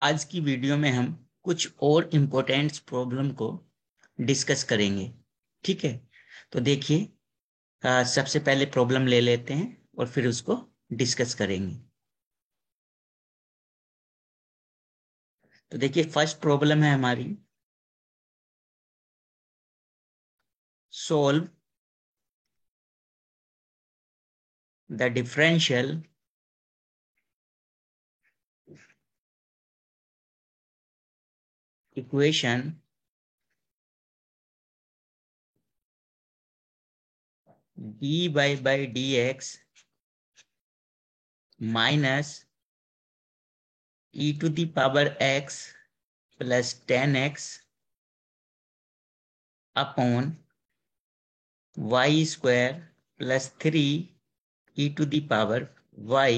आज की वीडियो में हम कुछ और इम्पोर्टेंट प्रॉब्लम को डिस्कस करेंगे। ठीक है, तो देखिए, सबसे पहले प्रॉब्लम ले लेते हैं और फिर उसको डिस्कस करेंगे। तो देखिए, फर्स्ट प्रॉब्लम है हमारी, solve the differential equation dy by dx minus e to the power x plus 10x upon y square plus 3 e to the power y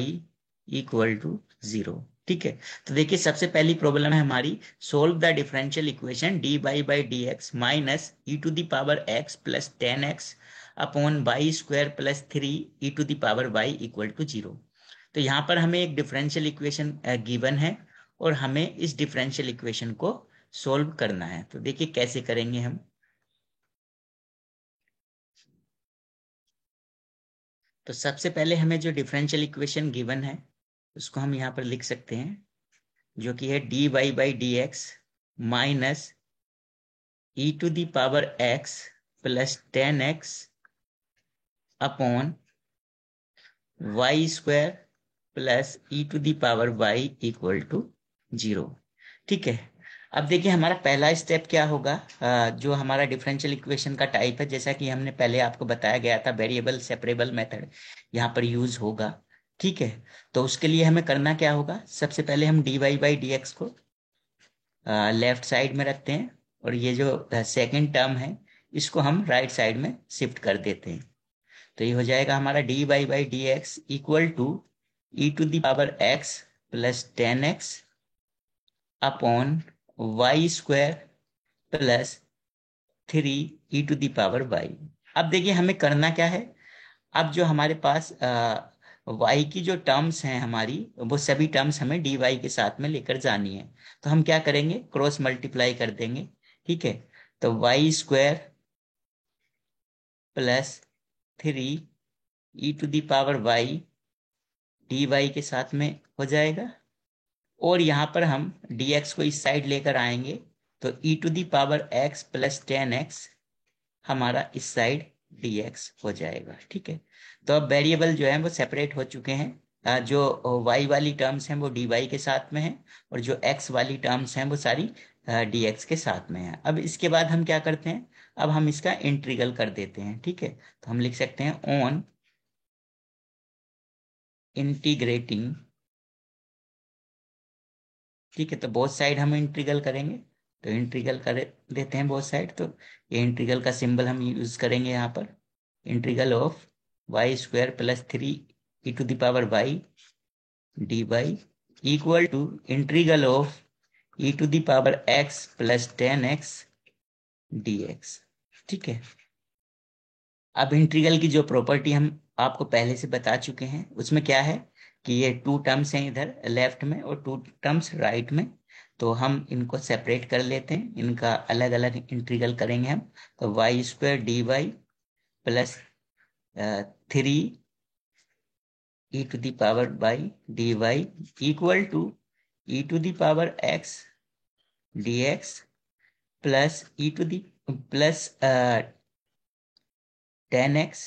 equal to 0। ठीक है, तो देखिए, सबसे पहली प्रॉब्लम है हमारी, solve the differential equation dy/dx minus e to the power x plus 10x upon y square plus 3 e to the power y equal to 0। तो यहाँ पर हमें एक डिफरेंशियल इक्वेशन गिवन है और हमें इस डिफरेंशियल इक्वेशन को सोल्व करना है। तो देखिए कैसे करेंगे हम। तो सबसे पहले हमें जो डिफरेंशियल इक्वेशन गिवन है उसको हम यहाँ पर लिख सकते हैं, जो कि है dy/dx minus e to the power x plus 10x upon y square plus e to the power y equal to 0। ठीक है, अब देखिए हमारा पहला स्टेप क्या होगा। जो हमारा डिफरेंशियल इक्वेशन का टाइप है, जैसा कि हमने पहले आपको बताया गया था, वेरिएबल सेपरेबल मेथड यहाँ पर यूज होगा। ठीक है, तो उसके लिए हमें करना क्या होगा, सबसे पहले हम dy/dx को लेफ्ट साइड में रखते हैं और ये जो सेकंड टर्म है इसको हम राइट साइड में शिफ्ट कर देते हैं। तो ये हो जाएगा हमारा dy/dx equal to e to the power x plus 10x upon y square plus 3 e to the power y। अब देखिए हमें करना क्या है। अब जो हमारे पास y की जो टर्म्स हैं हमारी, वो सभी टर्म्स हमें dy के साथ में लेकर जानी है। तो हम क्या करेंगे, क्रॉस मल्टीप्लाई कर देंगे। ठीक है, तो y square plus 3 e to the power y dy के साथ में हो जाएगा। और यहाँ पर हम dx को इस साइड लेकर आएंगे तो e to the power x plus 10x हमारा इस साइड dx हो जाएगा। ठीक है, तो अब वेरिएबल जो है वो सेपरेट हो चुके हैं। जो y वाली टर्म्स हैं वो dy के साथ में है और जो x वाली टर्म्स हैं वो सारी dx के साथ में है। अब इसके बाद हम क्या करते हैं, अब हम इसका इंटीग्रल कर देते हैं। ठीक है, तो हम लिख सकते हैं ऑन इंटीग्रेटिंग। ठीक है, तो बोथ साइड हम इंटीग्रल करेंगे, तो इंटीग्रल कर देते हैं बोथ साइड। तो ये इंटीग्रल का सिंबल हम यूज करेंगे यहाँ पर, integral of y square plus 3 e to the power y dy equal to integral of e to the power x plus 10x dx। ठीक है, अब इंटीग्रल की जो प्रॉपर्टी हम आपको पहले से बता चुके हैं उसमें क्या है कि ये टू टर्म्स हैं इधर लेफ्ट में और टू टर्म्स राइट में। तो हम इनको सेपरेट कर लेते हैं, इनका अलग अलग इंटीग्रल करेंगे हम। तो y square dy plus 3 e to the power y dy equal to e to the power x dx plus e to the plus 10x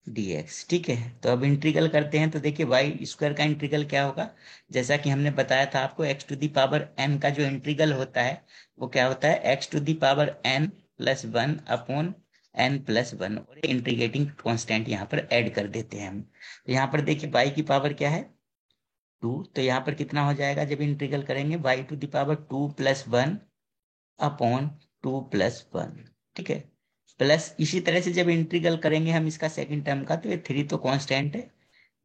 dx। ठीक है, तो अब इंटीग्रल करते हैं। तो देखिए वाई स्क्वायर का इंटीग्रल क्या होगा, जैसा कि हमने बताया था आपको, x to the power n का जो इंटीग्रल होता है वो क्या होता है, x to the power n plus 1 upon n plus 1। और इंटीग्रेटिंग कांस्टेंट यहाँ पर ऐड कर देते हैं हम। तो यहाँ पर देखिए y की पावर क्या है, 2। तो यहाँ पर कितना हो जाएगा जब इंटीग्रल करेंगे, y to the power 2 plus 1 upon 2 plus 1। ठीक है, प्लस इसी तरह से जब इंटीग्रल करेंगे हम इसका सेकंड टर्म का, तो ये 3 तो कांस्टेंट है,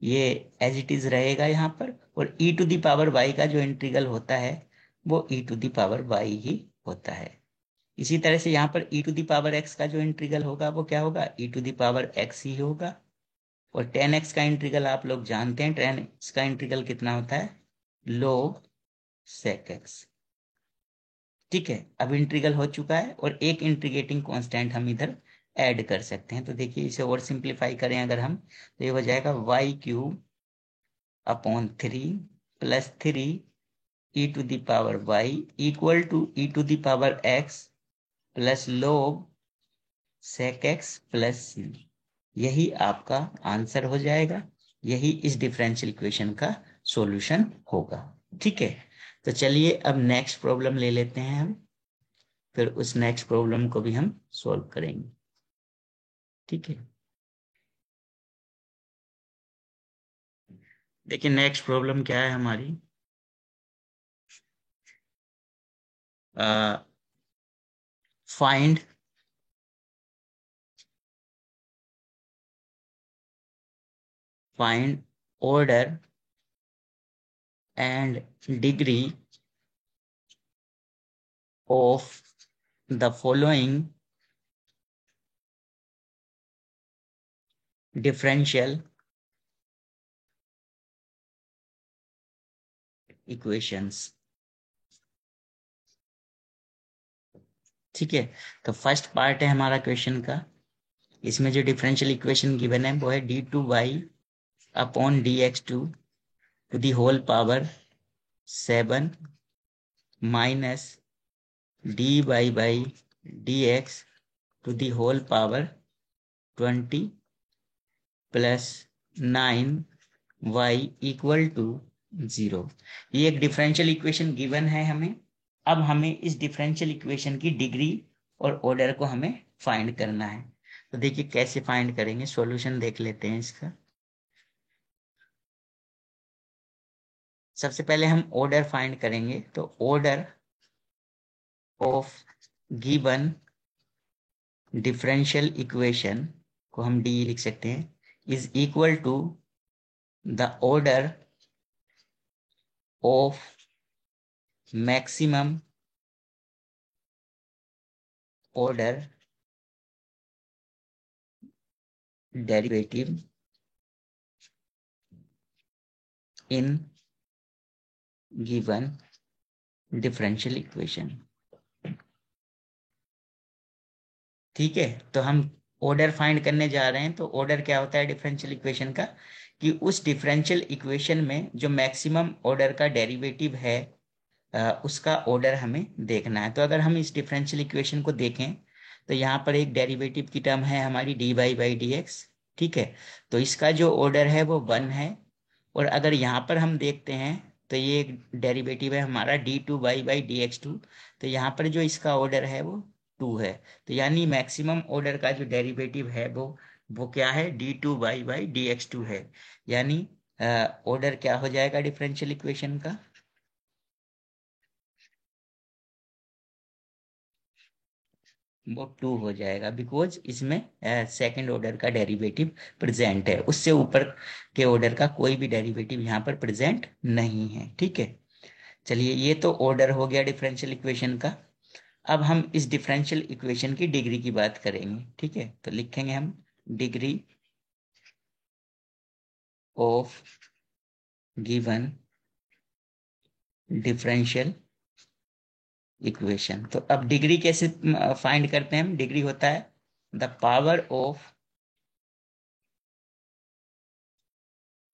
ये एज इट इज रहेगा यहाँ पर। और e to the power y का जो इंटीग्रल होता है वो e to the power y ही होता है। इसी तरह से यहाँ पर e to the power x का जो इंटीग्रल होगा वो क्या होगा, e to the power x ही होगा। और 10x का इंटीग्रल आप लोग जानते हैं, 10x का इंटीग्रल कितना होता है, log sec x। ठीक है, अब इंटीग्रल हो चुका है और एक इंटीग्रेटिंग कांस्टेंट हम इधर ऐड कर सकते हैं। तो देखिए इसे और सिंप्लीफाई करें अगर हम, तो ये हो जाएगा y³ upon 3 plus 3 e⁻y equal to e⁻x plus log sec x plus c। यही आपका आंसर हो जाएगा, यही इस डिफरेंशियल इक्वेशन का सॉल्यूशन होगा। ठीक है, तो चलिए अब नेक्स्ट प्रॉब्लम ले लेते हैं हम, फिर उस नेक्स्ट प्रॉब्लम को भी हम सॉल्व करेंगे। ठीक है, देखिए नेक्स्ट प्रॉब्लम क्या है हमारी, find order and degree of the following differential equations। ठीक है, तो फर्स्ट पार्ट है हमारा क्वेश्चन का। इसमें जो डिफरेंशियल इक्वेशन गिवन है वो है d2y/dx2 to the whole power 7 minus dy/dx to the whole power 20 plus 9y equal to 0। ये एक डिफरेंशियल इक्वेशन गिवन है हमें। अब हमें इस डिफरेंशियल इक्वेशन की डिग्री और ऑर्डर को हमें फाइंड करना है। तो देखिए कैसे फाइंड करेंगे, सॉल्यूशन देख लेते हैं इसका। सबसे पहले हम ऑर्डर फाइंड करेंगे, तो order of given differential equation को हम डी लिख सकते हैं, is equal to the order of maximum order derivative in given differential equation. ठीक है, तो हम ऑर्डर फाइंड करने जा रहे हैं। तो ऑर्डर क्या होता है डिफरेंशियल इक्वेशन का, कि उस डिफरेंशियल इक्वेशन में जो मैक्सिमम ऑर्डर का डेरिवेटिव है उसका ऑर्डर हमें देखना है। तो अगर हम इस डिफरेंशियल इक्वेशन को देखें, तो यहाँ पर एक डेरिवेटिव की टर्म है हमारी dy/dx। ठीक है, तो इसका जो ऑर्डर है वो 1 है। और अगर यहाँ पर हम देखते हैं, तो ये एक डेरिवेटिव है हमारा d2y/dx2। तो यहाँ पर जो इसका ऑर्डर है वो 2 है। तो यानी मैक्सिमम ऑर्डर का जो डेरिवेटिव है वो क्या है, d2y/dx2 है। यानी ऑर्डर क्या हो जाएगा डिफरेंशियल इक्वेशन का, वो 2 हो जाएगा, बिकॉज इसमें सेकंड ऑर्डर का डेरिवेटिव प्रेजेंट है। उससे ऊपर के ऑर्डर का कोई भी डेरिवेटिव यहाँ पर प्रेजेंट नहीं है। ठीक है, चलिए ये तो ऑर्डर हो गया डिफरेंशियल इक्वेशन का। अब हम इस डिफरेंशियल इक्वेशन की डिग्री की बात करेंगे। ठीक है, तो लिखेंगे हम degree of given differential equation. तो अब डिग्री कैसे फाइंड करते हैं हम, डिग्री होता है the power of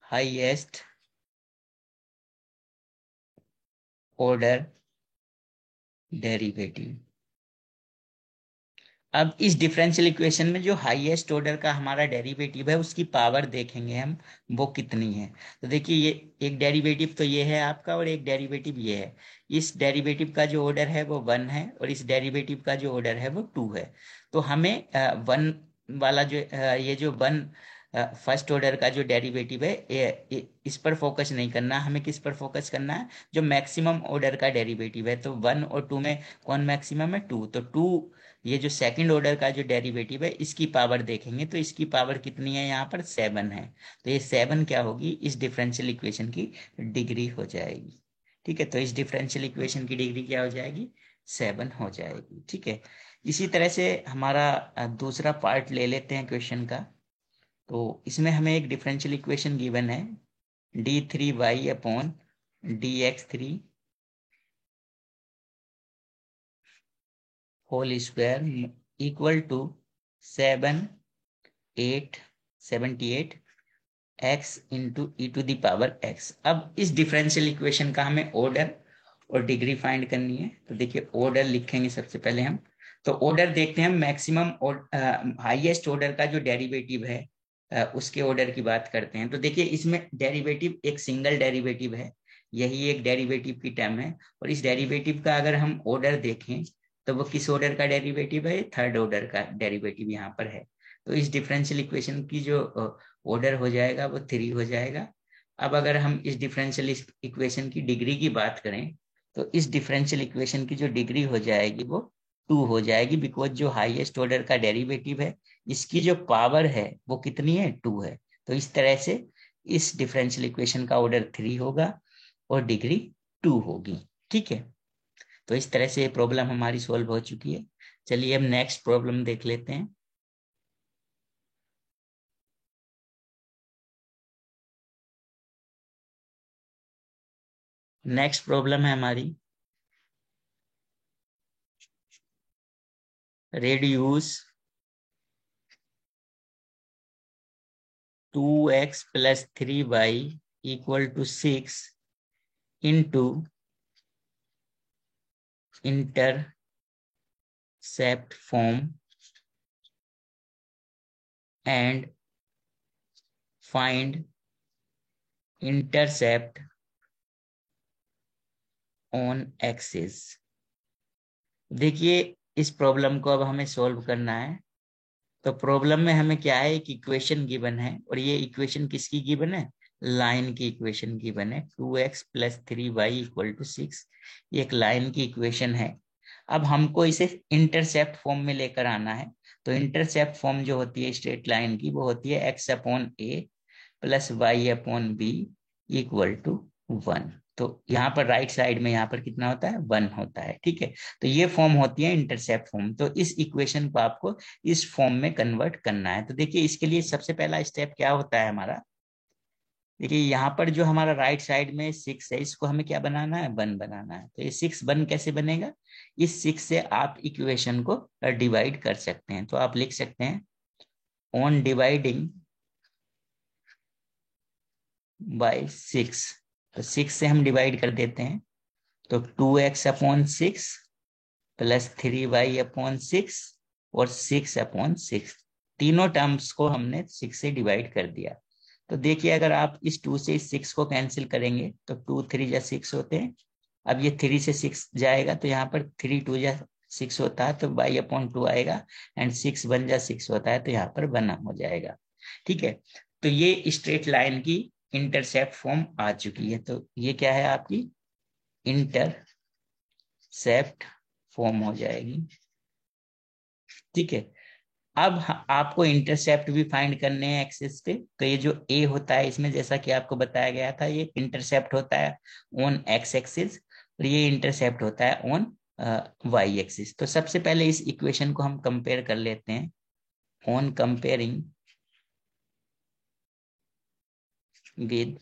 highest order derivative. अब इस डिफरेंशियल इक्वेशन में जो हाईएस्ट ऑर्डर का हमारा डेरिवेटिव है उसकी पावर देखेंगे हम, वो कितनी है। तो देखिए ये एक डेरिवेटिव तो ये है आपका, और एक डेरिवेटिव ये है। इस डेरिवेटिव का जो ऑर्डर है वो 1 है, और इस डेरिवेटिव का जो ऑर्डर है वो 2 है। तो हमें 1 वाला जो ये जो 1 फर्स्ट ऑर्डर का जो डेरिवेटिव है इस पर फोकस नहीं करना, हमें किस पर फोकस करना है, जो मैक्सिमम ऑर्डर का डेरिवेटिव है। तो 1 और 2 में कौन मैक्सिमम है, 2। तो 2 ये जो सेकंड ऑर्डर का जो डेरिवेटिव है इसकी पावर देखेंगे, तो इसकी पावर कितनी है, यहाँ पर 7 है। तो ये 7 क्या होगी, इस डिफरेंशियल इक्वेशन की डिग्री हो जाएगी। ठीक है, तो इस डिफरेंशियल इक्वेशन की डिग्री क्या हो जाएगी, 7 हो जाएगी। ठीक है, इसी तरह से हमारा दूसरा पार्ट ले लेते हैं क्वेश्चन का। तो इसमें हमें एक डिफरेंशियल इक्वेशन गिवन है d3y/dx dx3 whole square equal to 78 x into e to the power x. अब इस डिफरेंशियल इक्वेशन का हमें ऑर्डर और डिग्री फाइंड करनी है। तो देखिए ऑर्डर लिखेंगे सबसे पहले हम। तो ऑर्डर देखते हैं, मैक्सिमम और हाईएस्ट ऑर्डर का जो डेरिवेटिव है उसके ऑर्डर की बात करते हैं। तो देखिए इसमें डेरिवेटिव एक सिंगल डेरिवेटिव है, यही एक डेरिवेटिव की टर्म है। और इस डेरिवेटिव का अगर हम ऑर्डर देखें तो वो किस ऑर्डर का डेरिवेटिव है? थर्ड ऑर्डर का डेरिवेटिव यहाँ पर है। तो इस डिफरेंशियल इक्वेशन की जो ऑर्डर हो जाएगा वो 3 हो जाएगा। अब अगर हम इस डिफरेंशियल इक्वेशन की डिग्री की बात करें तो इस डिफरेंशियल इक्वेशन की जो डिग्री हो जाएगी वो 2 हो जाएगी, बिकॉज जो हाईएस्ट ऑर्डर का डेरिवेटिव है इसकी जो पावर है वो कितनी है? 2 है। तो इस तरह से इस डिफरेंशियल इक्वेशन का ऑर्डर 3 होगा और डिग्री 2 होगी। ठीक है, तो इस तरह से ये प्रॉब्लम हमारी सॉल्व हो चुकी है। चलिए अब नेक्स्ट प्रॉब्लम देख लेते हैं। नेक्स्ट प्रॉब्लम है हमारी reduce 2x plus 3y equal to 6 into intercept form and find intercept on axis। देखिए इस प्रॉब्लम को अब हमें सॉल्व करना है। तो प्रॉब्लम में हमें क्या है, एक इक्वेशन गिवन है और ये इक्वेशन किसकी गिवन है? लाइन की इक्वेशन गिवन है। 2x plus 3y equal to 6, ये एक लाइन की इक्वेशन है। अब हमको इसे इंटरसेप्ट फॉर्म में लेकर आना है। तो इंटरसेप्ट फॉर्म जो होती है स्ट्रेट लाइन की वो होती है x upon a plus y upon b equal to 1। तो यहाँ पर राइट साइड में यहाँ पर कितना होता है? 1 होता है। ठीक है, तो ये फॉर्म होती है इंटरसेप्ट फॉर्म। तो इस इक्वेशन को आपको इस फॉर्म में कन्वर्ट करना है। तो देखिए इसके लिए सबसे पहला स्टेप क्या होता है हमारा? देखिए यहाँ पर जो हमारा राइट साइड में 6 है इसको हमें क्या बनाना है? 1 बनाना है। तो ये 6 1 कैसे बनेगा? इस 6 से आप इक्वेशन को डिवाइड कर सकते हैं। तो आप लिख सकते हैं ऑन डिवाइडिंग बाय 6। तो 6 से हम डिवाइड कर देते हैं। तो 2x upon 6 plus 3y upon 6 और 6 अपॉन 6, तीनों टर्म्स को हमने 6 से डिवाइड कर दिया। तो देखिए अगर आप इस 2 से इस 6 को कैंसिल करेंगे तो 2 3 जा 6 होते हैं। अब ये 3 से 6 जाएगा तो यहाँ पर 3 2 जा 6 होता है, तो y अपॉन 2 आएगा। एंड 6 1 जा 6 होता है, तो यहाँ पर 1 हो जाएगा। ठीक है, तो ये स्ट्रेट लाइन की इंटरसेप्ट फॉर्म आ चुकी है। तो ये क्या है आपकी? इंटरसेप्ट फॉर्म हो जाएगी। ठीक है, अब आपको इंटरसेप्ट भी फाइंड करने हैं एक्सिस पे। तो ये जो ए होता है इसमें जैसा कि आपको बताया गया था ये इंटरसेप्ट होता है ऑन एक्स एक्सिस और ये इंटरसेप्ट होता है ऑन वाई एक्सिस। तो सबसे पहले इस इक्वेशन को हम कंपेयर कर लेते हैं। On comparing with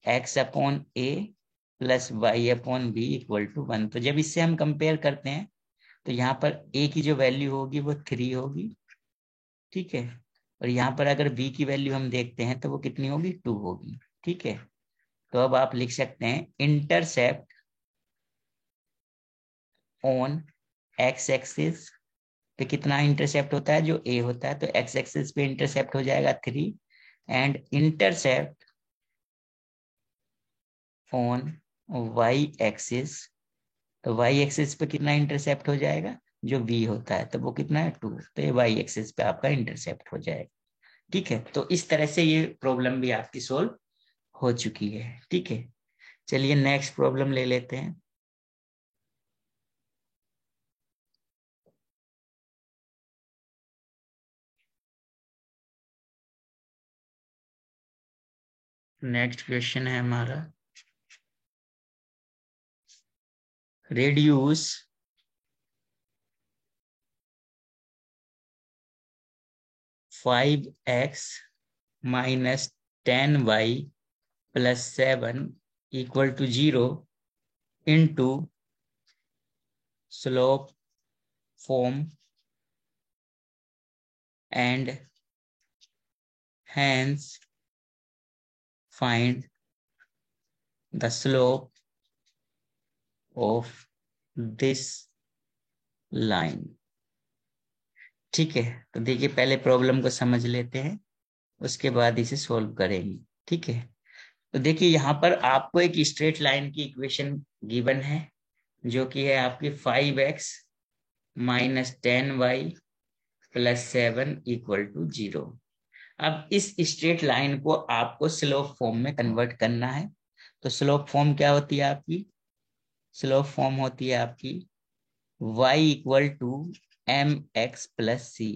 x upon a plus y upon b equal to 1। तो जब इससे हम कंपेयर करते हैं तो यहाँ पर ए की जो वैल्यू होगी वो 3 होगी। ठीक है, और यहाँ पर अगर बी की वैल्यू हम देखते हैं तो वो कितनी होगी? 2 होगी। ठीक है, तो अब आप लिख सकते हैं इंटरसेप्ट ऑन एक्स एक्सिस पे कितना इंटरसेप्ट होता है? जो ए होता है, तो एक्स एक्सिस पे इंटरसेप्ट हो जाएगा 3। And intercept on y axis, तो वाई एक्सिस पे कितना इंटरसेप्ट हो जाएगा? जो बी होता है, तो वो कितना है? 2। तो ये वाई एक्सिस पे आपका इंटरसेप्ट हो जाएगा। ठीक है, तो इस तरह से ये प्रॉब्लम भी आपकी सोल्व हो चुकी है। ठीक है, चलिए नेक्स्ट प्रॉब्लम ले लेते हैं। नेक्स्ट क्वेश्चन है हमारा reduce 5x minus 10y plus 7 equal to 0 into slope form and hence find the slope of this line। ठीक है, तो देखिए पहले प्रॉब्लम को समझ लेते हैं, उसके बाद इसे सॉल्व करेंगे। ठीक है, तो देखिए यहाँ पर आपको एक स्ट्रेट लाइन की इक्वेशन गिवन है, जो कि है आपकी 5x minus 10y plus 7 equal to 0। अब इस स्ट्रेट लाइन को आपको स्लोप फॉर्म में कन्वर्ट करना है। तो स्लोप फॉर्म क्या होती है आपकी? स्लोप फॉर्म होती है आपकी y equal to M X plus C.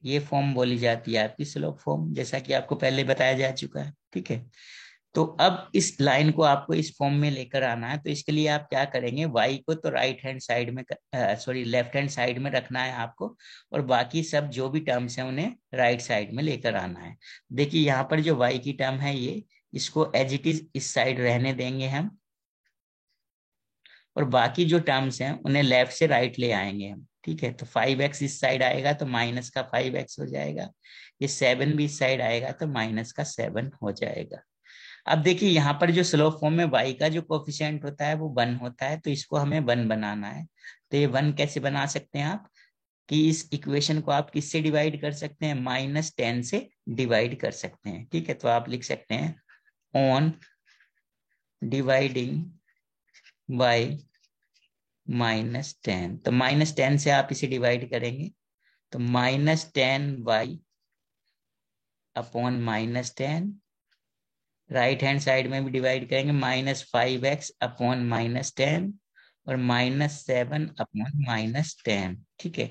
ये फॉर्म बोली जाती है आपकी स्लोप फॉर्म, जैसा कि आपको पहले बताया जा चुका है। ठीक है, तो अब इस लाइन को आपको इस फॉर्म में लेकर आना है। तो इसके लिए आप क्या करेंगे, y को तो राइट हैंड साइड में सॉरी लेफ्ट हैंड साइड में रखना है आपको, और बाकी सब जो भी टर्म्स हैं उन्हें राइट साइड में लेकर आना है। देखिए यहाँ पर जो y की टर्म है ये, इसको एज इट इज इस साइड रहने देंगे हम, और बाकी जो टर्म्स हैं उन्हें लेफ्ट से राइट ले आएंगे हम। ठीक है, तो 5x इस साइड आएगा तो माइनस का 5x हो जाएगा, ये 7 भी इस साइड आएगा तो माइनस का 7 हो जाएगा। अब देखिए यहाँ पर जो स्लोप फॉर्म में y का जो कोफिशिएंट होता है वो 1 होता है, तो इसको हमें 1 बनाना है। तो ये 1 कैसे बना सकते हैं आप, कि इस इक्वेशन को आप किससे डिवाइड कर सकते हैं, -10 से डिवाइड कर सकते हैं। ठीक है, तो आप लिख सकते हैं ऑन डिवाइडिंग बाय -10। तो -10 से आप इसे डिवाइड करेंगे तो -10y upon -10, right hand side में भी डिवाइड करेंगे -5x अपॉन -10 और -7 अपॉन -10। ठीक है,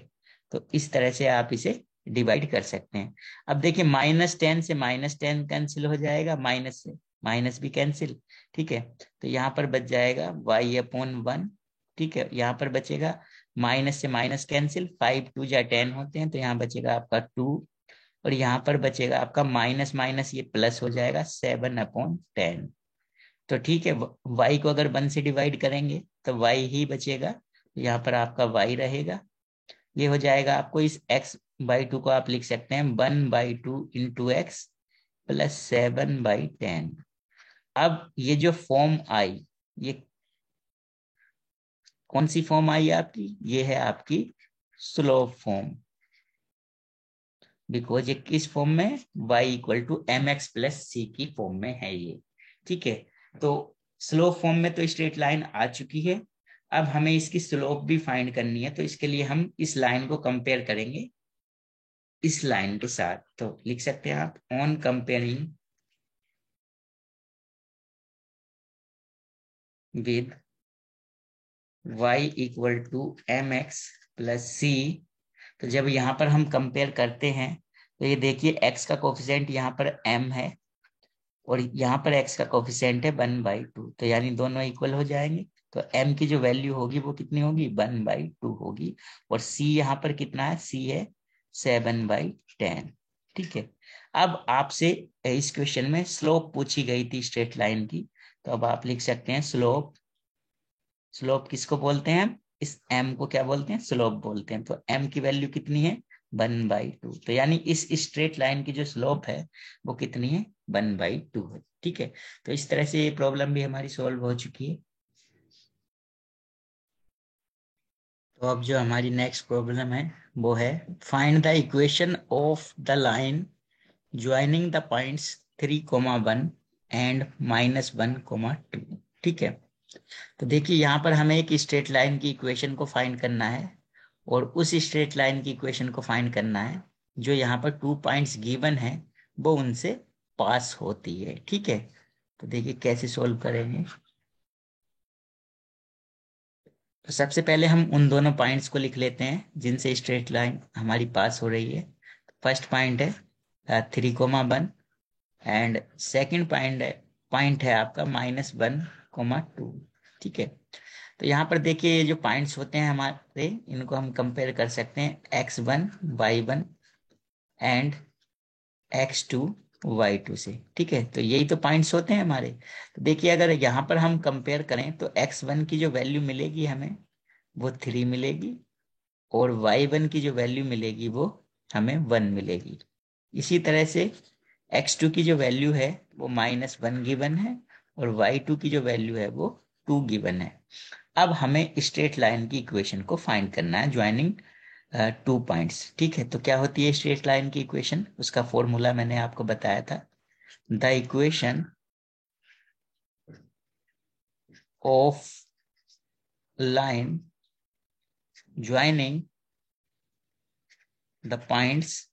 तो इस तरह से आप इसे डिवाइड कर सकते हैं। अब देखिए -10 से -10 कैंसिल हो जाएगा, माइनस से माइनस भी कैंसिल। ठीक है, तो यहाँ पर बच जाएगा y अपॉन 1। ठीक है, यहाँ पर बचेगा माइनस से माइनस कैंसिल, 5 2 जा 10 होते हैं, तो यहाँ बचेगा आपका 2, और यहाँ पर बचेगा आपका माइनस माइनस ये प्लस हो जाएगा 7/10। तो ठीक है, y को अगर 1 से डिवाइड करेंगे तो y ही बचेगा, यहाँ पर आपका y रहेगा। ये हो जाएगा आपको, इस x/2 को आप लिख सकते हैं 1/2 इंटू एक्स प्लस 7/10। अब ये जो फॉर्म आई, ये कौन सी फॉर्म आई आपकी, ये है आपकी स्लोप फॉर्म, बिकॉज ये किस फॉर्म में, y equal to M X plus C की फॉर्म में है ये। ठीक है, तो स्लोप फॉर्म में तो स्ट्रेट लाइन आ चुकी है। अब हमें इसकी स्लोप भी फाइंड करनी है, तो इसके लिए हम इस लाइन को कंपेयर करेंगे इस लाइन के साथ। तो लिख सकते हैं आप on comparing with y equal to M X plus C. तो जब यहाँ पर हम कंपेयर करते हैं तो ये देखिए x का कोफिशिएंट यहाँ पर m है और यहाँ पर x का कोफिशिएंट है 1/2, तो यानी दोनों इक्वल हो जाएंगे। तो m की जो वैल्यू होगी वो कितनी होगी, 1/2 होगी, और c यहाँ पर कितना है, c है 7/10। ठीक है, अब आपसे इस क्वेश्चन में स्लोप पूछी गई थी स्ट्रेट लाइन की, तो अब आप लिख सकते हैं स्लोप। स्लोप किसको बोलते हैं, इस m को क्या बोलते हैं, स्लोप बोलते हैं। तो m की वैल्यू कितनी है, 1/2, तो यानी इस स्ट्रेट लाइन की जो स्लोप है वो कितनी है, 1/2 है। ठीक है, तो इस तरह से ये प्रॉब्लम भी हमारी सॉल्व हो चुकी है। तो अब जो हमारी नेक्स्ट प्रॉब्लम है वो है find the equation of the line joining the points 3,1 and -1,2। ठीक है, तो देखिए यहाँ पर हमें एक स्ट्रेट लाइन की इक्वेशन को फाइंड करना है, और उस स्ट्रेट लाइन की इक्वेशन को फाइंड करना है जो यहाँ पर 2 पॉइंट्स गिवन है वो उनसे पास होती है। ठीक है, तो देखिए कैसे सोल्व करेंगे। तो सबसे पहले हम उन दोनों पॉइंट्स को लिख लेते हैं जिनसे स्ट्रेट लाइन हमारी पास हो रही है। फर्स्ट पॉइंट है 3,1 एंड सेकेंड पॉइंट है आपका -1,2। ठीक है, तो यहाँ पर देखिए ये जो पॉइंट्स होते हैं हमारे, इनको हम कंपेयर कर सकते हैं x1 y1 and x2 y2 से। ठीक है, तो यही तो पॉइंट्स होते हैं हमारे। तो देखिए अगर यहाँ पर हम कंपेयर करें तो x1 की जो वैल्यू मिलेगी हमें वो 3 मिलेगी, और y1 की जो वैल्यू मिलेगी वो हमें 1 मिलेगी। इसी तरह से x2 की जो वैल्यू है वो -1 गिवन है, और y2 की जो वैल्यू है वो 2 गिवन है। अब हमें स्ट्रेट लाइन की इक्वेशन को फाइंड करना है ज्वाइनिंग 2 पॉइंट्स। ठीक है, तो क्या होती है स्ट्रेट लाइन की इक्वेशन, उसका फॉर्मूला मैंने आपको बताया था। The equation of line joining the points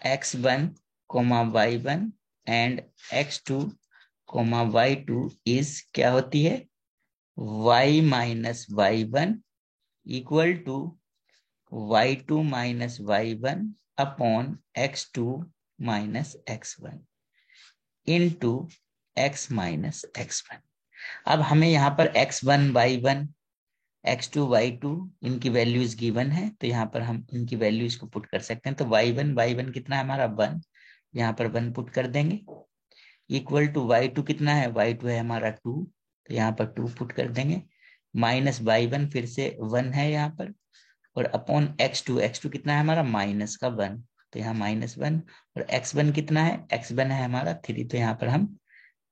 x1, y1 and x2, y2 is क्या होती है, y minus y1 equal to y2 minus y1 upon x2 minus x1 into x minus x1। अब हमें यहाँ पर x1 y1 x2 y2 इनकी values given है, तो यहाँ पर हम इनकी वैल्यूज को पुट कर सकते हैं। तो y1 कितना है हमारा 1, यहाँ पर 1 पुट कर देंगे, इक्वल टू y2 कितना है, y2 है हमारा 2, तो यहाँ पर 2 पुट कर देंगे, माइनस y1 फिर से 1 है यहाँ पर, और अपॉन x2 कितना है हमारा -1, तो यहाँ -1, और x1 कितना है, x1 है हमारा 3, तो यहाँ पर हम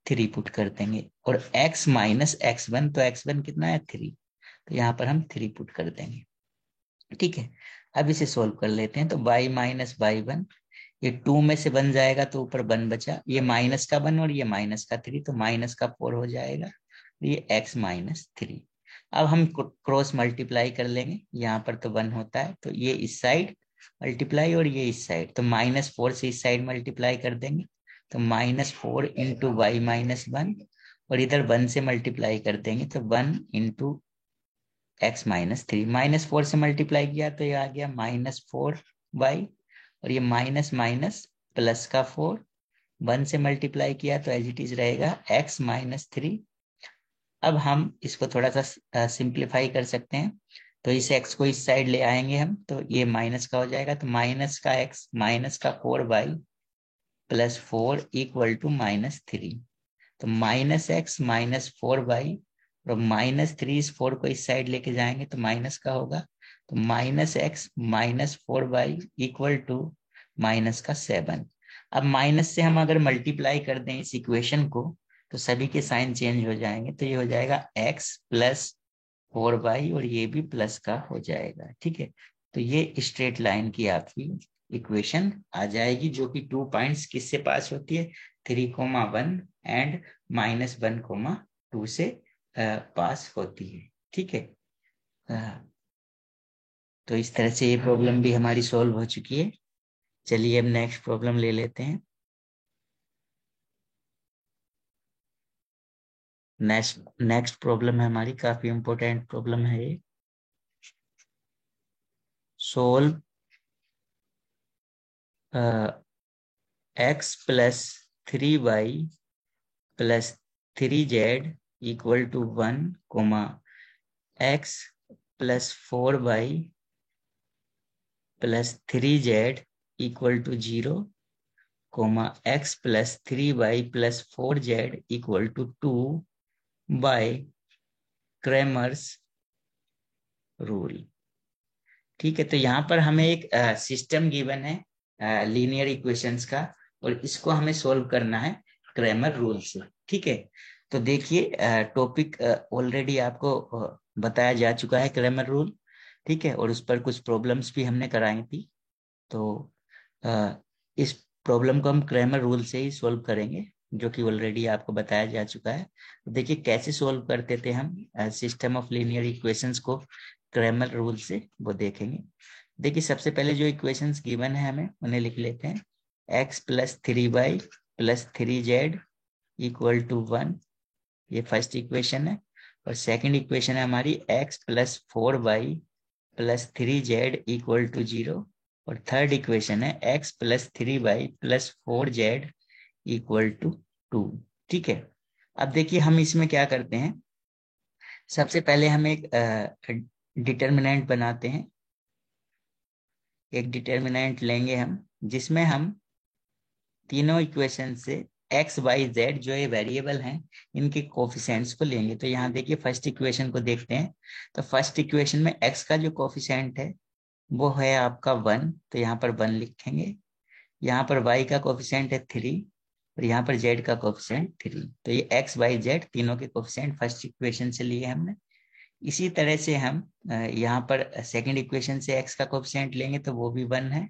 3 पुट कर देंगे, और x माइनस x1, तो x1 कितना है 3, तो यहाँ पर हम 3 पुट कर देंगे। ठीक है, अब इसे सोल्व कर लेते हैं। तो y माइनस y1, ये 2 में से बन जाएगा तो ऊपर 1 बचा, ये माइनस का 1 और ये माइनस का 3, तो माइनस का 4 हो जाएगा, ये x माइनस 3। अब हम क्रॉस मल्टीप्लाई कर लेंगे, यहाँ पर तो 1 होता है, तो ये इस साइड मल्टीप्लाई और ये इस साइड, तो -4 से इस साइड मल्टीप्लाई कर देंगे, तो -4 इंटू वाई माइनस 1, और इधर 1 से मल्टीप्लाई कर देंगे, तो 1 इंटू x माइनस 3, -4 से मल्टीप्लाई किया तो ये आ गया -4y, और ये माइनस माइनस प्लस का 4, 1 से मल्टीप्लाई किया तो एज इट इज रहेगा x माइनस 3। अब हम इसको थोड़ा सा सिंप्लीफाई कर सकते हैं, तो इस x को इस साइड ले आएंगे हम, तो ये माइनस का हो जाएगा, तो माइनस का x माइनस का 4y प्लस 4 इक्वल टू -3, तो -x माइनस 4y, और -3 इस 4 को इस साइड लेके जाएंगे तो माइनस का होगा, तो -x minus 4y equal to -7। अब माइनस से हम अगर मल्टीप्लाई कर दें इस इक्वेशन को तो सभी के साइन चेंज हो जाएंगे, तो ये हो जाएगा x प्लस 4y, और ये भी प्लस का हो जाएगा। ठीक है, तो ये स्ट्रेट लाइन की आपकी इक्वेशन आ जाएगी, जो कि 2 पॉइंट्स किससे पास होती है, 3,1 एंड -1,2 से पास होती है। ठीक है, तो इस तरह से ये प्रॉब्लम भी हमारी सॉल्व हो चुकी है। चलिए अब नेक्स्ट प्रॉब्लम ले लेते हैं। नेक्स्ट प्रॉब्लम है हमारी, काफी इंपॉर्टेंट प्रॉब्लम है ये। Solve x plus 3y plus 3z equal to 1, x plus 4y plus 3z equal to 0, x plus 3y plus 4z equal to 2 by Cramer's rule. ठीक है, तो यहाँ पर हमें एक सिस्टम गिवन है लीनियर इक्वेशंस का, और इसको हमें सोल्व करना है क्रैमर रूल से। ठीक है, तो देखिए टॉपिक ऑलरेडी आपको बताया जा चुका है क्रैमर रूल। ठीक है, और उस पर कुछ प्रॉब्लम्स भी हमने कराई थी, तो इस प्रॉब्लम को हम क्रैमर रूल से ही सोल्व करेंगे, जो कि ऑलरेडी आपको बताया जा चुका है। तो देखिए कैसे सोल्व करते थे हम सिस्टम ऑफ लीनियर इक्वेशंस को क्रैमर रूल से, वो देखेंगे। देखिए सबसे पहले जो इक्वेशंस गिवन है हमें उन्हें लिख लेते हैं। x plus 3y plus 3z equal to 1, ये फर्स्ट इक्वेशन है। और सेकंड इक्वेशन है हमारी x plus 4y plus 3z equal to 0, और थर्ड इक्वेशन है x plus 3y plus 4z equal to 2। ठीक है, अब देखिए हम इसमें क्या करते हैं, सबसे पहले हम एक डिटर्मिनेंट बनाते हैं। एक डिटर्मिनेंट लेंगे हम, जिसमें हम तीनों इक्वेशन से एक्स वाई जेड जो ये वेरिएबल हैं इनके कोफिशिएंट्स को लेंगे। तो यहाँ देखिए फर्स्ट इक्वेशन को देखते हैं। तो फर्स्ट इक्वेशन में एक्स का जो कोफिशिएंट है वो है आपका 1, तो यहाँ पर 1 लिखेंगे। यहाँ पर y का कोफिशिएंट है 3 और यहाँ पर z का कोफिशिएंट 3। तो ये x y z तीनों के कोफिशिएंट फर्स्ट इक्वेशन से लिए हमने। इसी तरह से हम यहाँ पर सेकंड इक्वेशन से x का कोफिशिएंट लेंगे तो वो भी 1 है,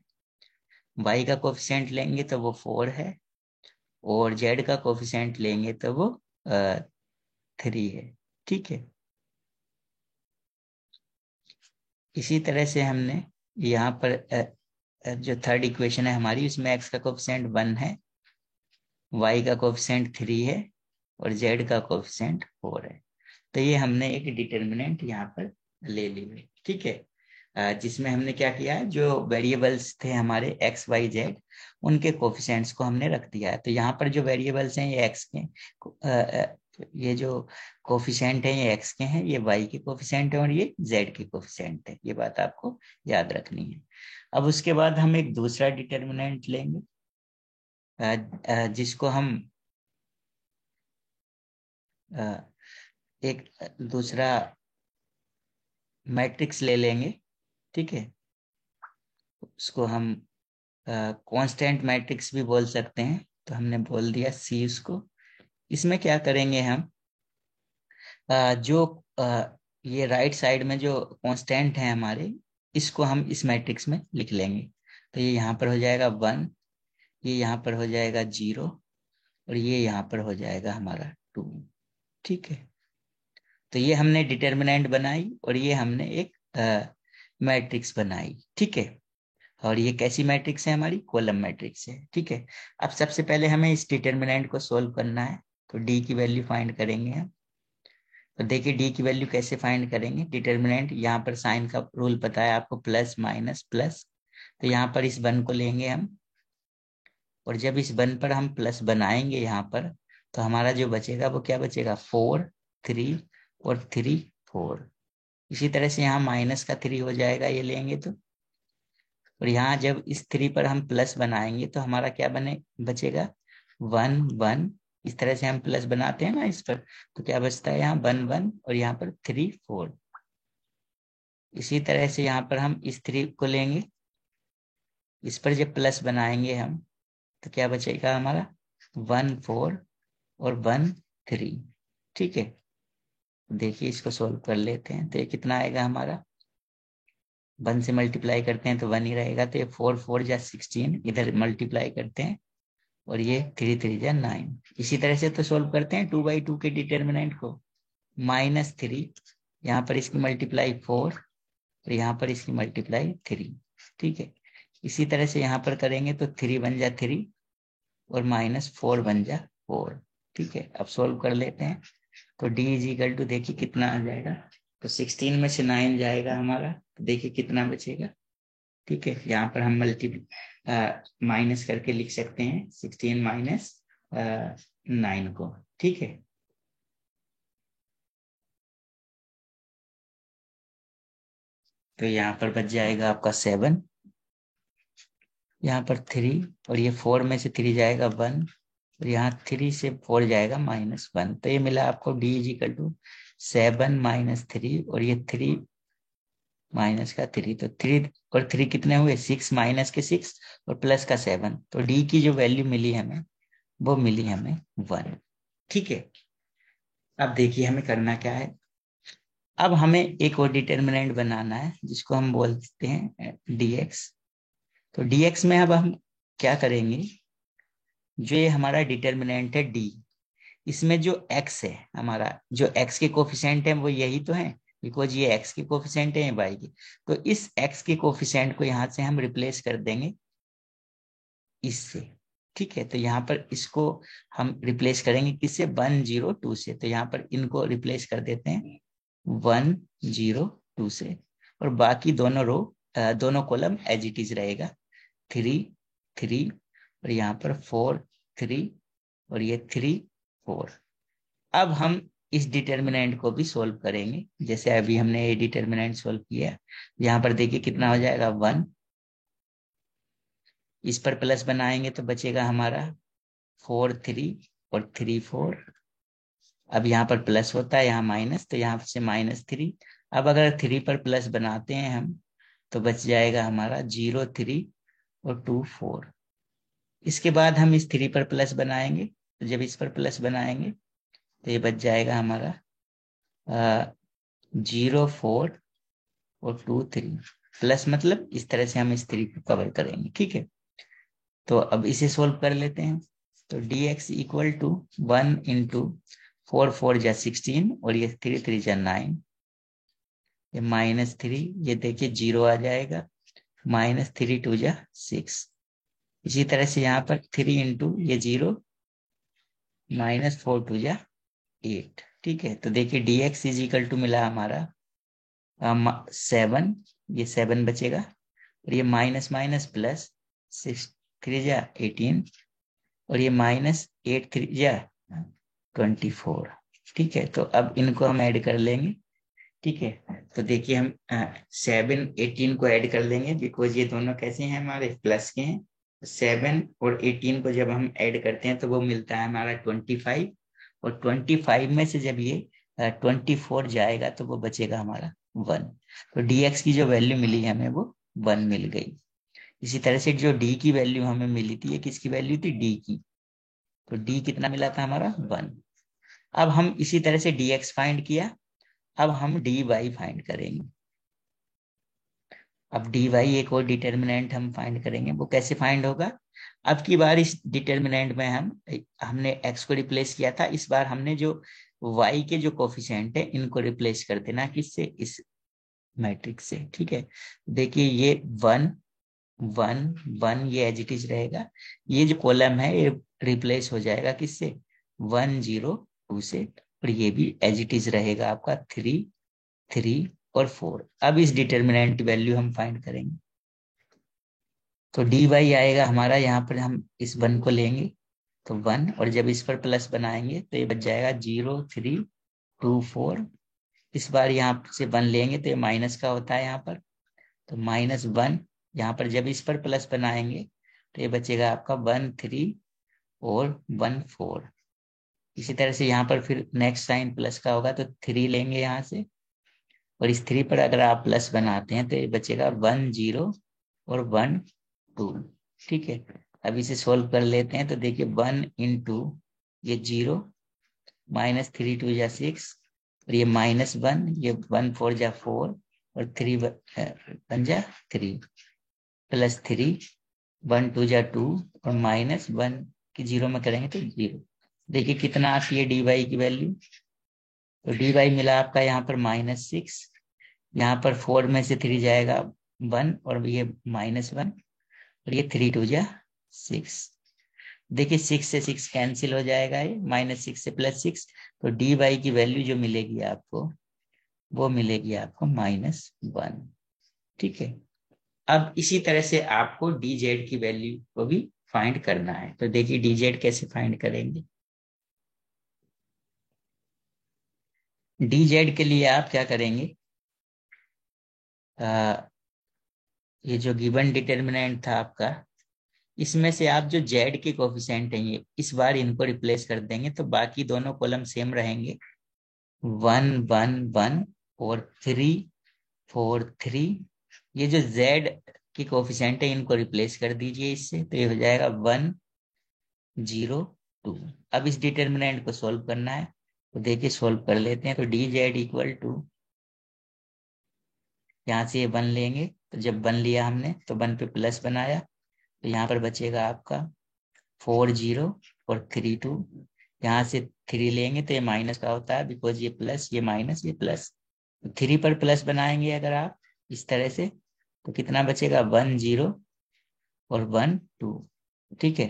y का कोफिशिएंट लेंगे तो वो 4 है और z का कोफिशिएंट लेंगे तो वो 3 है। ठीक है, इसी तरह से हमने यहाँ पर जो थर्ड इक्वेशन है हमारी उसमें x का कोफिशिएंट 1 है, y का कोफिशिएंट 3 है और z का कोफिशिएंट 4 है। तो ये हमने एक डिटर्मिनेंट यहाँ पर ले ली। ठीक है, जिसमें हमने क्या किया है, जो वेरिएबल्स थे हमारे एक्स वाई जेड उनके कोफिशिएंट्स को हमने रख दिया है। तो यहाँ पर जो वेरिएबल्स हैं ये एक्स के, ये जो कोफिशिएंट है ये एक्स के हैं, ये वाई के कोफिशिएंट है और ये जेड के कोफिशिएंट है। ये बात आपको याद रखनी है। अब उसके बाद हम एक दूसरा डिटर्मिनेंट लेंगे जिसको हम एक दूसरा मैट्रिक्स ले लेंगे। ठीक है, उसको हम कांस्टेंट मैट्रिक्स भी बोल सकते हैं। तो हमने बोल दिया सी उसको। इसमें क्या करेंगे हम, जो ये राइट साइड में जो कांस्टेंट है हमारे, इसको हम इस मैट्रिक्स में लिख लेंगे। तो ये यहाँ पर हो जाएगा 1, ये यहाँ पर हो जाएगा 0 और ये यहाँ पर हो जाएगा हमारा 2। ठीक है, तो ये हमने डिटर्मिनेंट बनाई और ये हमने एक मैट्रिक्स बनाई। ठीक है, और ये कैसी मैट्रिक्स है, हमारी कॉलम मैट्रिक्स है। ठीक है, अब सबसे पहले हमें इस डिटर्मिनेंट को सोल्व करना है। तो डी की वैल्यू फाइंड करेंगे हम। तो देखिए डी की वैल्यू कैसे फाइंड करेंगे, डिटर्मिनेंट यहाँ पर साइन का रूल पता है आपको, प्लस माइनस प्लस। तो यहाँ पर इस 1 को लेंगे हम और जब इस 1 पर हम प्लस बनाएंगे यहाँ पर, तो हमारा जो बचेगा वो क्या बचेगा, 4 3 और 3 4। इसी तरह से यहाँ माइनस का 3 हो जाएगा, ये लेंगे तो। और यहाँ जब इस 3 पर हम प्लस बनाएंगे तो हमारा क्या बचेगा, 1 1। इस तरह से हम प्लस बनाते हैं ना इस पर, तो क्या बचता है यहाँ 1 1 और यहाँ पर 3 4। इसी तरह से यहाँ पर हम इस 3 को लेंगे, इस पर जब प्लस बनाएंगे हम तो क्या बचेगा हमारा 1 4 और 1 3। ठीक है, देखिए इसको सोल्व कर लेते हैं। तो ये कितना आएगा हमारा, 1 से मल्टीप्लाई करते हैं तो 1 ही रहेगा। तो ये 4 4 जा 16, इधर मल्टीप्लाई करते हैं और ये 3 3 जा 9। इसी तरह से तो सोल्व करते हैं 2/2 के डिटर्मिनेंट को। -3, यहाँ पर इसकी मल्टीप्लाई 4 और यहाँ पर इसकी मल्टीप्लाई 3। ठीक है, इसी तरह से यहाँ पर करेंगे तो 3 1 जा 3 और -4 1 जा 4। ठीक है, अब सोल्व कर लेते हैं। तो d इज टू देखिए कितना आ जाएगा, तो 16 में से 9 जाएगा हमारा, तो देखिए कितना बचेगा। ठीक है, यहाँ पर हम माइनस करके लिख सकते हैं 16 माइनस 9 को। ठीक है, तो यहाँ पर बच जाएगा आपका 7, यहाँ पर 3 और ये 4 में से 3 जाएगा 1 और यहाँ 3 से 4 जाएगा -1। तो ये मिला आपको d इज 7 -3 और ये 3 माइनस का 3। तो 3 और 3 कितने हुए, 6 माइनस के 6 और प्लस का 7। तो डी की जो वैल्यू मिली हमें वो मिली हमें 1। ठीक है, अब देखिए हमें करना क्या है। अब हमें एक और डिटर्मिनेंट बनाना है जिसको हम बोलते हैं dx। तो dx में अब हम क्या करेंगे, जो ये हमारा डिटर्मिनेंट है d, इसमें जो x है हमारा, जो x के कोफिशिएंट है वो यही तो है, बिकॉज ये x के कोफिशिएंट है, ये y के। तो इस x के कोफिशिएंट को यहाँ से हम रिप्लेस कर देंगे इससे। ठीक है, तो यहाँ पर इसको हम रिप्लेस करेंगे किससे, 1 0 2 से। तो यहाँ पर इनको रिप्लेस कर देते हैं 1 0 2 से और बाकी दोनों दोनों कॉलम एज इट इज रहेगा, 3 3 और यहाँ पर 4 3 और ये 3 4। अब हम इस डिटर्मिनेंट को भी सोल्व करेंगे, जैसे अभी हमने ये डिटर्मिनेंट सोल्व किया। यहाँ पर देखिए कितना हो जाएगा 1, इस पर प्लस बनाएंगे तो बचेगा हमारा 4 3 और 3 4। अब यहाँ पर प्लस होता है, यहाँ माइनस, तो यहाँ से -3। अब अगर 3 पर प्लस बनाते हैं हम तो बच जाएगा हमारा 0 3 और 2 4। इसके बाद हम इस 3 पर प्लस बनाएंगे, तो जब इस पर प्लस बनाएंगे तो ये बच जाएगा हमारा 0 4 और 2 3। प्लस मतलब इस तरह से हम इस 3 को कवर करेंगे, ठीक है। तो अब इसे सोल्व कर लेते हैं। तो dx इक्वल टू 1 इंटू 4 4 जा 16 और ये 3 3 जा 9, ये -3, ये देखिए 0 आ जाएगा, -3 2 जा 6। इसी तरह से यहाँ पर 3 इंटू ये 0, -4 2 जा 8, ठीक है। तो देखिए dx इज इक्वल टू मिला हमारा 7, ये 7 बचेगा, और ये माइनस माइनस प्लस 6 3 जा 18, और ये -8 3 जा 24, ठीक है। तो अब इनको हम ऐड कर लेंगे, ठीक है। तो देखिए हम 7 18 को ऐड कर लेंगे, बिकॉज ये दोनों कैसे हैं, हमारे प्लस के हैं। 7 और 18 को जब हम ऐड करते हैं तो वो मिलता है हमारा 25, और 25 में से जब ये 24 जाएगा तो वो बचेगा हमारा 1। तो dx की जो वैल्यू मिली हमें वो 1 मिल गई। इसी तरह से जो d की वैल्यू हमें मिली थी, ये किसकी वैल्यू थी, d की। तो d कितना मिला था हमारा 1। अब हम इसी तरह से dx फाइंड किया, अब हम dy फाइंड करेंगे। अब dy एक और डिटर्मिनेंट हम फाइंड करेंगे, वो कैसे फाइंड होगा। अब की बार इस डिटर्मिनेंट में हमने x को रिप्लेस किया था, इस बार हमने जो y के जो कोफिशिएंट है इनको रिप्लेस कर देना, किससे, इस मैट्रिक्स से, ठीक है। देखिए ये 1 1 1 ये एज इट इज रहेगा, ये जो कॉलम है ये रिप्लेस हो जाएगा किससे, 1 0 2 से, और ये भी एज इट इज रहेगा आपका 3 3 और 4। अब इस डिटर्मिनेंट की वैल्यू हम फाइंड करेंगे। तो dy आएगा हमारा, यहाँ पर हम इस 1 को लेंगे तो 1, और जब इस पर प्लस बनाएंगे तो ये बच जाएगा 0 3 2 4। इस बार यहाँ से 1 लेंगे तो ये माइनस का होता है यहाँ पर, तो -1। यहाँ पर जब इस पर प्लस बनाएंगे तो ये बचेगा आपका 1 3 और 1 4। इसी तरह से यहाँ पर फिर नेक्स्ट साइन प्लस का होगा तो 3 लेंगे यहाँ से, और इस 3 पर अगर आप प्लस बनाते हैं तो ये बचेगा 1 0 और 1 2, ठीक है। अब इसे सोल्व कर लेते हैं। तो देखिए 1 इंटू ये 0, -3 2 जा 6, और ये -1, ये 1 4 जा 4, और 3 1 जा 3, +3 1 2 जा 2, और -1 की 0 में करेंगे तो 0। देखिए कितना आती है dy की वैल्यू। तो dy मिला आपका यहाँ पर -6, यहाँ पर 4 में से 3 जाएगा 1, और ये -1, और ये 3 2 जा 6। देखिए 6 से 6 कैंसिल हो जाएगा, ये -6 से +6, तो dy की वैल्यू जो मिलेगी आपको वो मिलेगी आपको -1, ठीक है। अब इसी तरह से आपको dz की वैल्यू को भी फाइंड करना है। तो देखिए dz कैसे फाइंड करेंगे। dz के लिए आप क्या करेंगे, ये जो गिवन डिटर्मिनेंट था आपका, इसमें से आप जो z के कोफिशिएंट हैं ये इस बार इनको रिप्लेस कर देंगे, तो बाकी दोनों कॉलम सेम रहेंगे, 1 1 1 और 3 4 3। ये जो z की कोफिशिएंट है इनको रिप्लेस कर दीजिए इससे, तो ये हो जाएगा 1 0 2। अब इस डिटर्मिनेंट को सोल्व करना है, तो देखिए सोल्व कर लेते हैं। तो dz इक्वल टू, यहाँ से ये 1 लेंगे, तो जब 1 लिया हमने तो 1 पे प्लस बनाया, तो यहाँ पर बचेगा आपका 4 0 और 3 2। यहाँ से 3 लेंगे तो ये माइनस का होता है, बिकॉज ये प्लस ये माइनस ये प्लस। 3 पर प्लस बनाएंगे अगर आप इस तरह से, तो कितना बचेगा, 1 0 और 1 2, ठीक है।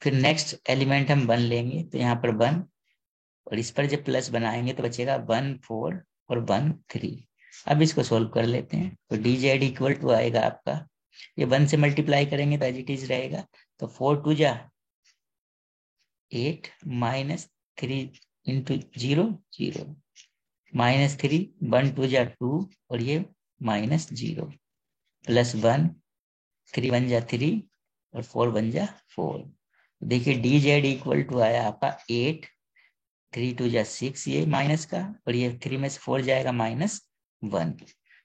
फिर नेक्स्ट एलिमेंट हम 1 लेंगे, तो यहाँ पर 1, और इस पर जब प्लस बनाएंगे तो बचेगा 1 4 और 1 3। अब इसको सोल्व कर लेते हैं। तो dz इक्वल टू आएगा आपका, ये 1 से मल्टीप्लाई करेंगे तो एज इट इज रहेगा, तो 4 2 जा 8, -3 इंटू 0 0, -3 1 2 जा 2, और ये -0, +1 3 1 जा 3, और 4 बन जा 4। देखिए डी जेड इक्वल टू आया आपका 8, 3 2 जा 6 ये माइनस का, और ये 3 में से 4 जाएगा -1।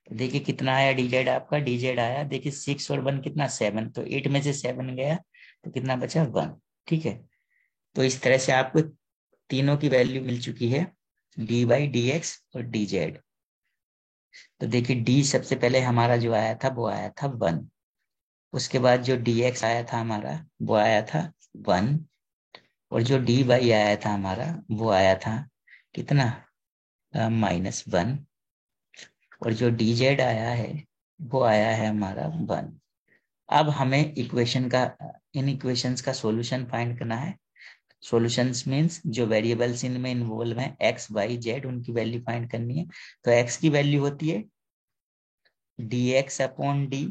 तो देखिए कितना आया डी जेड आपका, डी जेड आया देखिए 6 और 1 कितना 7, तो 8 में से 7 गया तो कितना बचा 1। ठीक है, तो इस तरह से आपको तीनों की वैल्यू मिल चुकी है, डी बाई डी एक्स और डी जेड। तो देखिए डी सबसे पहले हमारा जो आया था वो आया था 1, उसके बाद जो डी एक्स आया था हमारा वो आया था 1, और जो डी बाई आया था हमारा वो आया था कितना -1, और जो डी जेड आया है वो आया है हमारा 1। अब हमें इक्वेशन का, इन इक्वेशंस का सॉल्यूशन फाइंड करना है। सॉल्यूशंस मींस जो वेरिएबल्स इनमें इन्वॉल्व हैं एक्स वाई जेड, उनकी वैल्यू फाइंड करनी है। तो एक्स की वैल्यू होती है डी एक्स अपॉन डी,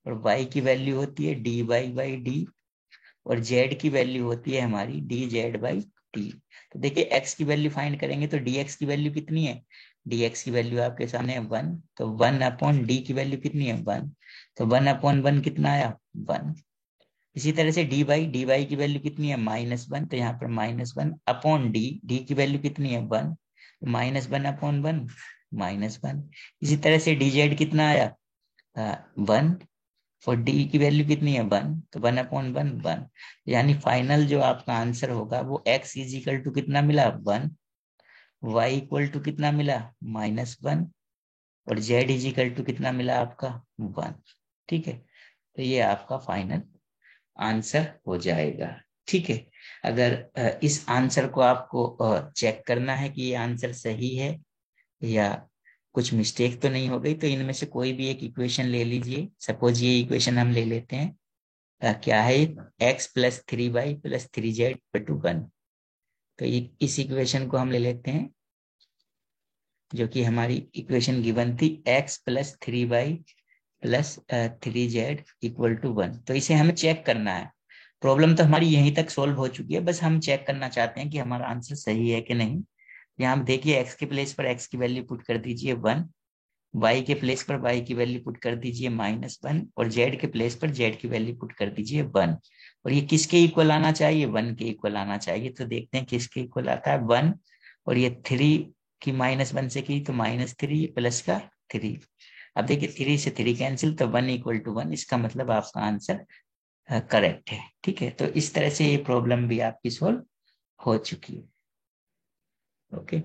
और वाई की वैल्यू होती है डी वाई बाई डी, और जेड की वैल्यू होती है हमारी डी जेड बाई डी। तो देखिए एक्स की वैल्यू फाइंड करेंगे तो डी एक्स की वैल्यू कितनी है, डी एक्स की वैल्यू आपके सामने है 1, तो 1 अपॉन डी की वैल्यू कितनी है 1, तो 1 अपॉन 1 कितना आया 1। इसी तरह से डी वाई की वैल्यू कितनी है -1, तो यहाँ पर -1 अपॉन डी, डी की वैल्यू कितनी है 1, -1 अपॉन 1 -1। इसी तरह से डी जेड कितना आया 1, और डी की वैल्यू कितनी है 1, तो 1 अपॉन 1 1। यानी फाइनल जो आपका आंसर होगा वो x इज इक्वल टू कितना मिला 1, y इक्वल टू कितना मिला -1, और z इज इक्वल टू कितना मिला आपका 1। ठीक है, तो ये आपका फाइनल आंसर हो जाएगा। ठीक है, अगर इस आंसर को आपको चेक करना है कि ये आंसर सही है या कुछ मिस्टेक तो नहीं हो गई, तो इनमें से कोई भी एक इक्वेशन ले लीजिए। सपोज ये इक्वेशन हम ले लेते हैं, क्या है x plus 3y plus 3z to 1। तो इस इक्वेशन को हम ले लेते हैं, जो कि हमारी इक्वेशन गिवन थी x plus 3y plus 3z equal to 1। तो इसे हमें चेक करना है। प्रॉब्लम तो हमारी यहीं तक सोल्व हो चुकी है, बस हम चेक करना चाहते हैं कि हमारा आंसर सही है कि नहीं। यहाँ देखिए x के प्लेस पर x की वैल्यू पुट कर दीजिए 1, y के प्लेस पर y की वैल्यू पुट कर दीजिए -1, और z के प्लेस पर z की वैल्यू पुट कर दीजिए 1। और ये किसके इक्वल आना चाहिए 1 के इक्वल आना चाहिए। तो देखते हैं किसके इक्वल आता है 1, और ये 3 की -1 से की तो -3 प्लस का 3। अब देखिए 3 से 3 कैंसिल, तो 1 इक्वल टू 1, इसका मतलब आपका आंसर करेक्ट है। ठीक है, तो इस तरह से ये प्रॉब्लम भी आपकी सोल्व हो चुकी है। ओके।